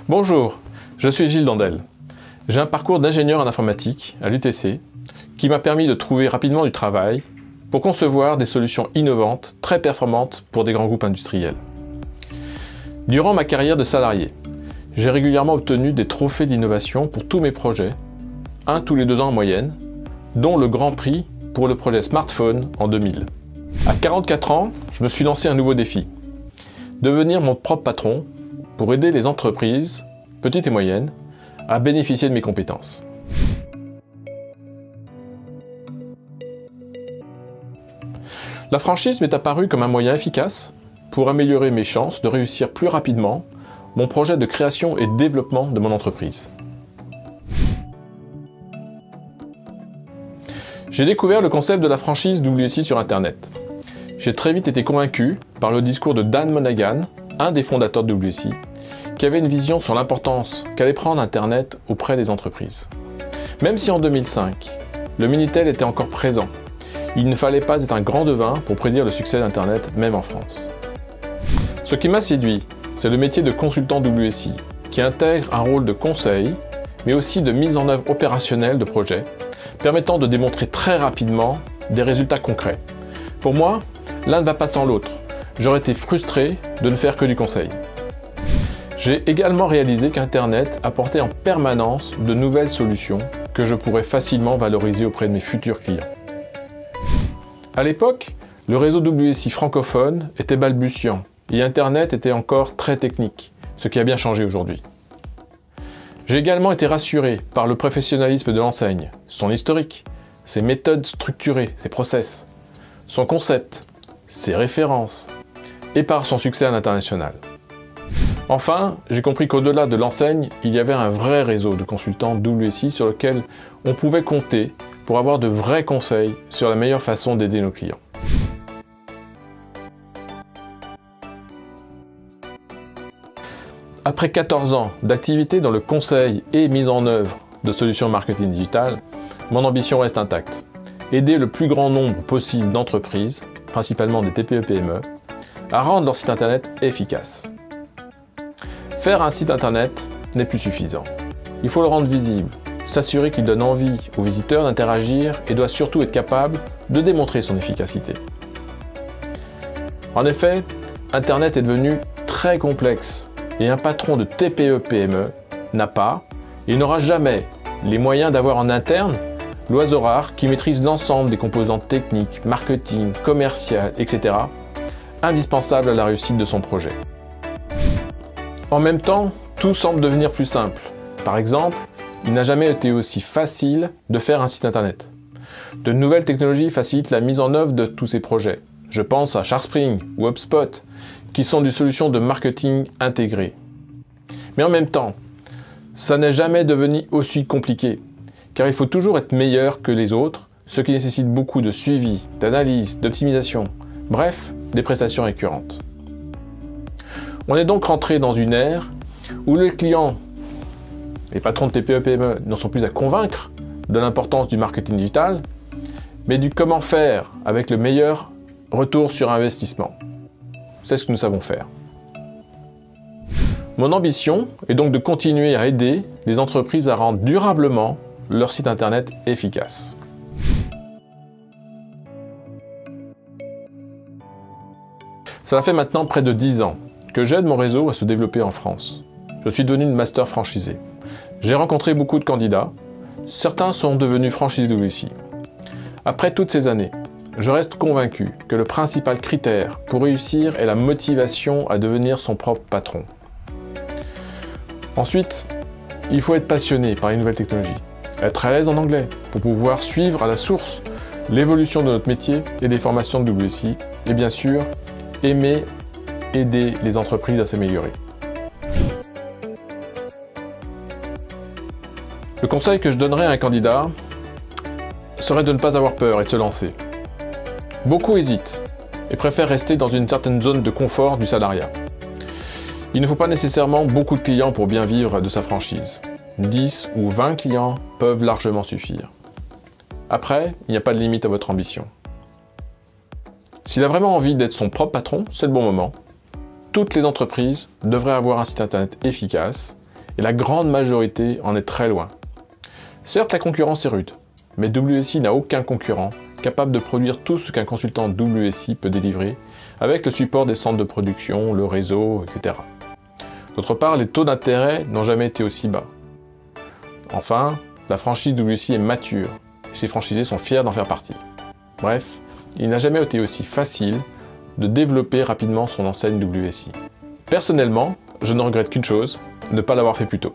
Bonjour, je suis Gilles Dandel. J'ai un parcours d'ingénieur en informatique à l'UTC qui m'a permis de trouver rapidement du travail pour concevoir des solutions innovantes, très performantes pour des grands groupes industriels. Durant ma carrière de salarié, j'ai régulièrement obtenu des trophées d'innovation pour tous mes projets, un tous les 2 ans en moyenne, dont le Grand Prix pour le projet Smartphone en 2000. À 44 ans, je me suis lancé un nouveau défi, devenir mon propre patron pour aider les entreprises, petites et moyennes, à bénéficier de mes compétences. La franchise m'est apparue comme un moyen efficace pour améliorer mes chances de réussir plus rapidement mon projet de création et développement de mon entreprise. J'ai découvert le concept de la franchise WSI sur Internet. J'ai très vite été convaincu par le discours de Dan Monaghan, un des fondateurs de WSI, qui avait une vision sur l'importance qu'allait prendre Internet auprès des entreprises. Même si en 2005, le Minitel était encore présent, il ne fallait pas être un grand devin pour prédire le succès d'Internet, même en France. Ce qui m'a séduit, c'est le métier de consultant WSI, qui intègre un rôle de conseil, mais aussi de mise en œuvre opérationnelle de projets, permettant de démontrer très rapidement des résultats concrets. Pour moi, l'un ne va pas sans l'autre. J'aurais été frustré de ne faire que du conseil. J'ai également réalisé qu'Internet apportait en permanence de nouvelles solutions que je pourrais facilement valoriser auprès de mes futurs clients. À l'époque, le réseau WSI francophone était balbutiant et Internet était encore très technique, ce qui a bien changé aujourd'hui. J'ai également été rassuré par le professionnalisme de l'enseigne, son historique, ses méthodes structurées, ses process, son concept, ses références et par son succès à l'international. Enfin, j'ai compris qu'au-delà de l'enseigne, il y avait un vrai réseau de consultants WSI sur lequel on pouvait compter pour avoir de vrais conseils sur la meilleure façon d'aider nos clients. Après 14 ans d'activité dans le conseil et mise en œuvre de solutions marketing digital, mon ambition reste intacte. Aider le plus grand nombre possible d'entreprises, principalement des TPE-PME, à rendre leur site internet efficace. Faire un site internet n'est plus suffisant. Il faut le rendre visible, s'assurer qu'il donne envie aux visiteurs d'interagir et doit surtout être capable de démontrer son efficacité. En effet, Internet est devenu très complexe et un patron de TPE-PME n'a pas et n'aura jamais les moyens d'avoir en interne l'oiseau rare qui maîtrise l'ensemble des composantes techniques, marketing, commerciales, etc. indispensables à la réussite de son projet. En même temps, tout semble devenir plus simple. Par exemple, il n'a jamais été aussi facile de faire un site internet. De nouvelles technologies facilitent la mise en œuvre de tous ces projets. Je pense à SharkSpring ou HubSpot, qui sont des solutions de marketing intégrées. Mais en même temps, ça n'est jamais devenu aussi compliqué, car il faut toujours être meilleur que les autres, ce qui nécessite beaucoup de suivi, d'analyse, d'optimisation, bref, des prestations récurrentes. On est donc rentré dans une ère où les clients, les patrons de TPE-PME n'en sont plus à convaincre de l'importance du marketing digital, mais du comment faire avec le meilleur retour sur investissement. C'est ce que nous savons faire. Mon ambition est donc de continuer à aider les entreprises à rendre durablement leur site internet efficace. Cela fait maintenant près de 10 ans que j'aide mon réseau à se développer en France. Je suis devenu une master franchisé. J'ai rencontré beaucoup de candidats. Certains sont devenus franchisés WSI. Après toutes ces années, je reste convaincu que le principal critère pour réussir est la motivation à devenir son propre patron. Ensuite, il faut être passionné par les nouvelles technologies, être à l'aise en anglais pour pouvoir suivre à la source l'évolution de notre métier et des formations de WSI, et bien sûr, aimer aider les entreprises à s'améliorer. Le conseil que je donnerais à un candidat serait de ne pas avoir peur et de se lancer. Beaucoup hésitent et préfèrent rester dans une certaine zone de confort du salariat. Il ne faut pas nécessairement beaucoup de clients pour bien vivre de sa franchise. 10 ou 20 clients peuvent largement suffire. Après, il n'y a pas de limite à votre ambition. S'il a vraiment envie d'être son propre patron, c'est le bon moment. Toutes les entreprises devraient avoir un site internet efficace et la grande majorité en est très loin. Certes, la concurrence est rude, mais WSI n'a aucun concurrent capable de produire tout ce qu'un consultant WSI peut délivrer avec le support des centres de production, le réseau, etc. D'autre part, les taux d'intérêt n'ont jamais été aussi bas. Enfin, la franchise WSI est mature et ses franchisés sont fiers d'en faire partie. Bref, il n'a jamais été aussi facile de développer rapidement son enseigne WSI. Personnellement, je ne regrette qu'une chose, ne pas l'avoir fait plus tôt.